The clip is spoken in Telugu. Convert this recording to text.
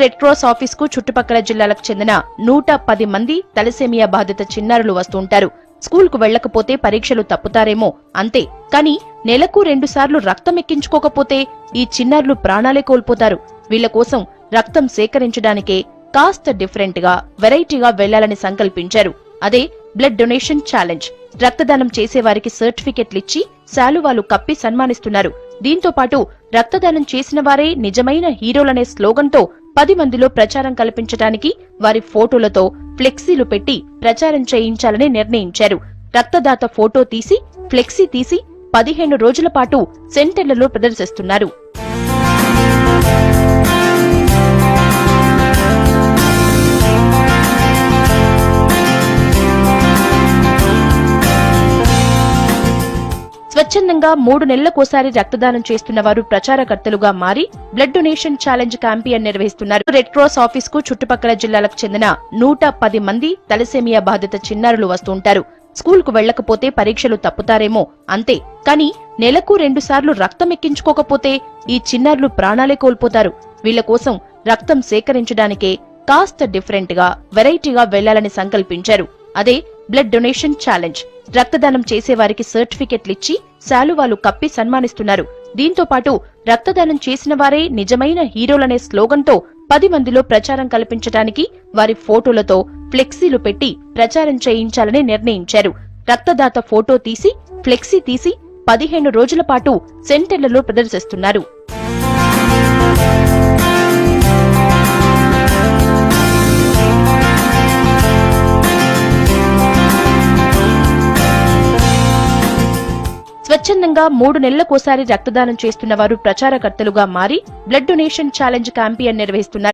రెడ్ క్రాస్ ఆఫీస్ కు చుట్టుపక్కల జిల్లాలకు చెందిన 110 మంది తలసేమియా బాధిత చిన్నారులు వస్తుంటారు. స్కూల్ కు వెళ్లకపోతే పరీక్షలు తప్పుతారేమో అంతే. కానీ నెలకు 2 సార్లు రక్తం ఎక్కించుకోకపోతే ఈ చిన్నారులు ప్రాణాలే కోల్పోతారు. వీళ్ల కోసం రక్తం సేకరించడానికే కాస్త డిఫరెంట్ గా వెరైటీగా వెళ్లాలని సంకల్పించారు. అదే బ్లడ్ డొనేషన్ ఛాలెంజ్. రక్తదానం చేసేవారికి సర్టిఫికెట్లిచ్చి శాలువాలు కప్పి సన్మానిస్తున్నారు. దీంతో పాటు రక్తదానం చేసిన వారే నిజమైన హీరోలనే స్లోగన్తో 10 మందిలో ప్రచారం కల్పించడానికి వారి ఫోటోలతో ఫ్లెక్సీలు పెట్టి ప్రచారం చేయించాలని నిర్ణయించారు. రక్తదాత ఫోటో తీసి ఫ్లెక్సీ తీసి 15 రోజుల పాటు సెంటర్లలో ప్రదర్శిస్తున్నారు. స్వచ్ఛందంగా 3 నెలలకోసారి రక్తదానం చేస్తున్న వారు ప్రచారకర్తలుగా మారి బ్లడ్ డొనేషన్ ఛాలెంజ్ క్యాంపెయిన్ నిర్వహిస్తున్నారు. రెడ్ క్రాస్ ఆఫీస్ కు చుట్టుపక్కల జిల్లాలకు చెందిన 110 మంది తలసేమియా బాధిత చిన్నారులు వస్తుంటారు. స్కూల్ కు వెళ్లకపోతే పరీక్షలు తప్పుతారేమో అంతే. కానీ నెలకు 2 సార్లు రక్తం ఎక్కించుకోకపోతే ఈ చిన్నారులు ప్రాణాలే కోల్పోతారు. వీళ్ల కోసం రక్తం సేకరించడానికే కాస్త డిఫరెంట్ గా వెరైటీగా వెళ్లాలని సంకల్పించారు. అదే బ్లడ్ డొనేషన్ ఛాలెంజ్. రక్తదానం చేసేవారికి సర్టిఫికెట్లిచ్చి శాలువాలు కప్పి సన్మానిస్తున్నారు. దీంతో పాటు రక్తదానం చేసిన వారే నిజమైన హీరోలనే స్లోగన్తో 10 మందిలో ప్రచారం కల్పించడానికి వారి ఫోటోలతో ఫ్లెక్సీలు పెట్టి ప్రచారం చేయించాలని నిర్ణయించారు. రక్తదాత ఫోటో తీసి ఫ్లెక్సీ తీసి 15 రోజుల పాటు సెంటర్లలో ప్రదర్శిస్తున్నారు. స్వచ్ఛందంగా 3 నెలలకోసారి రక్తదానం చేస్తున్న వారు ప్రచారకర్తలుగా మారి బ్లడ్ డొనేషన్ ఛాలెంజ్ క్యాంపెయిన్ నిర్వహిస్తున్నారు.